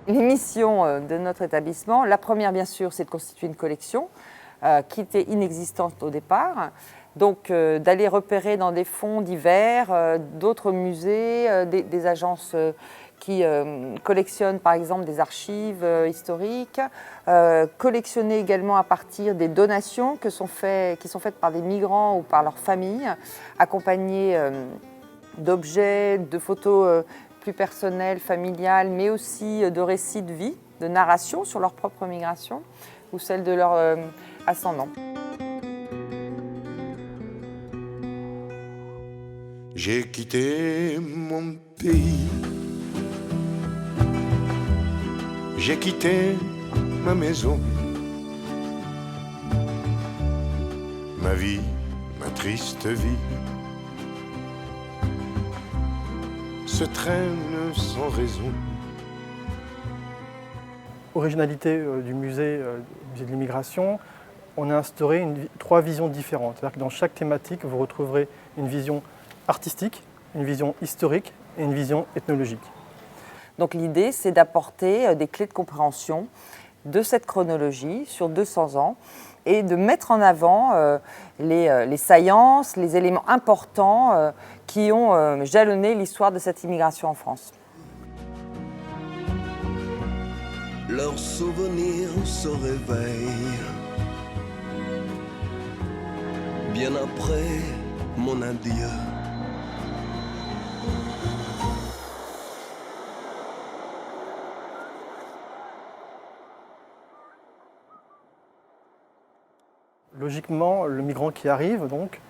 Les missions de notre établissement, la première bien sûr, c'est de constituer une collection qui était inexistante au départ. Donc d'aller repérer dans des fonds divers d'autres musées, des agences qui collectionnent par exemple des archives historiques, collectionner également à partir des donations qui sont faites par des migrants ou par leurs familles, accompagnées d'objets, de photos plus personnelles, familiales, mais aussi de récits de vie, de narration sur leur propre migration ou celle de leurs ascendants. J'ai quitté mon pays, j'ai quitté ma maison, ma vie, ma triste vie se traîne sans raison. Originalité du musée de l'immigration, on a instauré trois visions différentes. C'est-à-dire que dans chaque thématique, vous retrouverez une vision artistique, une vision historique et une vision ethnologique. Donc l'idée, c'est d'apporter des clés de compréhension de cette chronologie sur 200 ans et de mettre en avant les saillances, les éléments importants qui ont jalonné l'histoire de cette immigration en France. Leurs souvenirs se réveillent bien après mon adieu. Logiquement, le migrant qui arrive donc,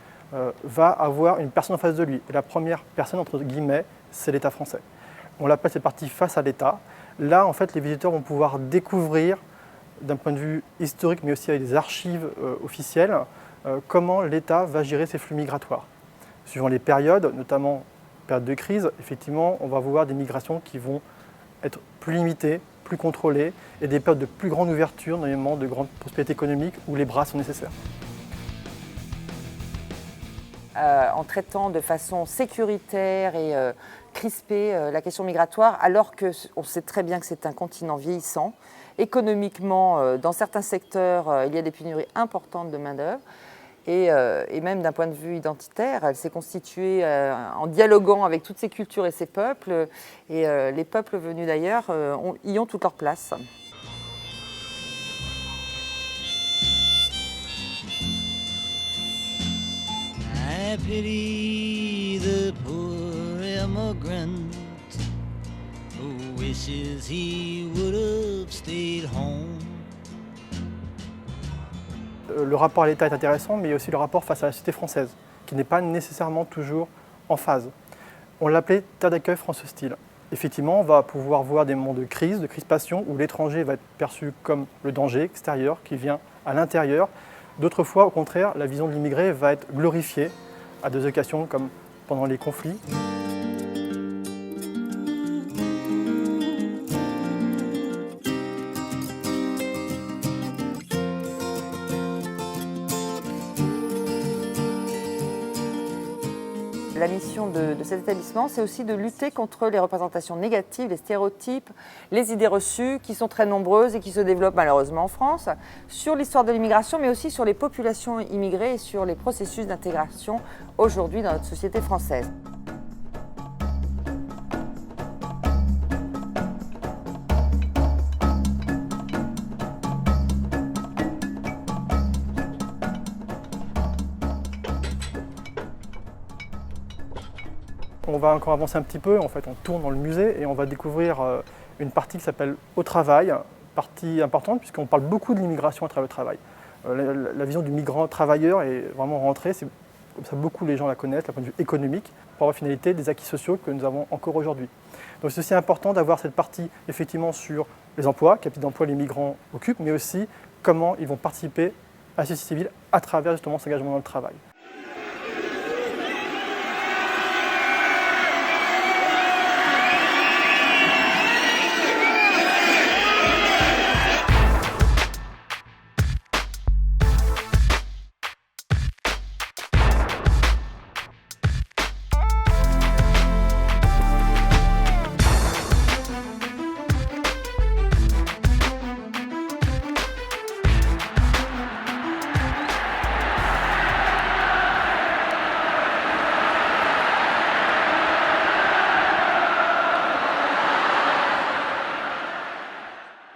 va avoir une personne en face de lui. Et la première personne, entre guillemets, c'est l'État français. On l'appelle cette partie face à l'État. Là, en fait, les visiteurs vont pouvoir découvrir, d'un point de vue historique, mais aussi avec des archives officielles, comment l'État va gérer ses flux migratoires. Suivant les périodes, notamment période de crise, effectivement, on va voir des migrations qui vont être plus limitées, plus contrôlées, et des périodes de plus grande ouverture, notamment de grande prospérité économique, où les bras sont nécessaires. En traitant de façon sécuritaire et crispée la question migratoire, alors qu'on sait très bien que c'est un continent vieillissant. Économiquement, dans certains secteurs, il y a des pénuries importantes de main-d'œuvre. Et même d'un point de vue identitaire, elle s'est constituée en dialoguant avec toutes ces cultures et ces peuples. Et les peuples venus d'ailleurs y ont toute leur place. I pity the poor immigrant who wishes he would have stayed home. Le rapport à l'État est intéressant, mais il y a aussi le rapport face à la société française, qui n'est pas nécessairement toujours en phase. On l'appelait terre d'accueil France Hostile. Effectivement, on va pouvoir voir des moments de crise, de crispation, où l'étranger va être perçu comme le danger extérieur qui vient à l'intérieur. D'autres fois, au contraire, la vision de l'immigré va être glorifiée à des occasions comme pendant les conflits. La mission de cet établissement, c'est aussi de lutter contre les représentations négatives, les stéréotypes, les idées reçues qui sont très nombreuses et qui se développent malheureusement en France, sur l'histoire de l'immigration, mais aussi sur les populations immigrées et sur les processus d'intégration aujourd'hui dans notre société française. On va encore avancer un petit peu, en fait on tourne dans le musée et on va découvrir une partie qui s'appelle « Au travail », partie importante puisqu'on parle beaucoup de l'immigration à travers le travail. La vision du migrant travailleur est vraiment rentrée, c'est comme ça beaucoup les gens la connaissent, d'un point de vue économique, pour avoir finalité des acquis sociaux que nous avons encore aujourd'hui. Donc c'est aussi important d'avoir cette partie effectivement sur les emplois, quel type d'emploi les migrants occupent, mais aussi comment ils vont participer à la société civile à travers justement cet engagement dans le travail.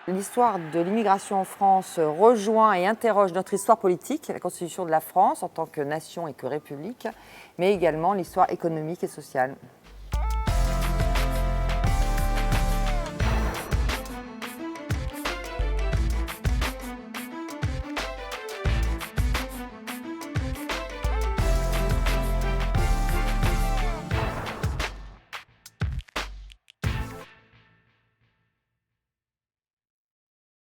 L'histoire de l'immigration en France rejoint et interroge notre histoire politique, la constitution de la France en tant que nation et que république, mais également l'histoire économique et sociale.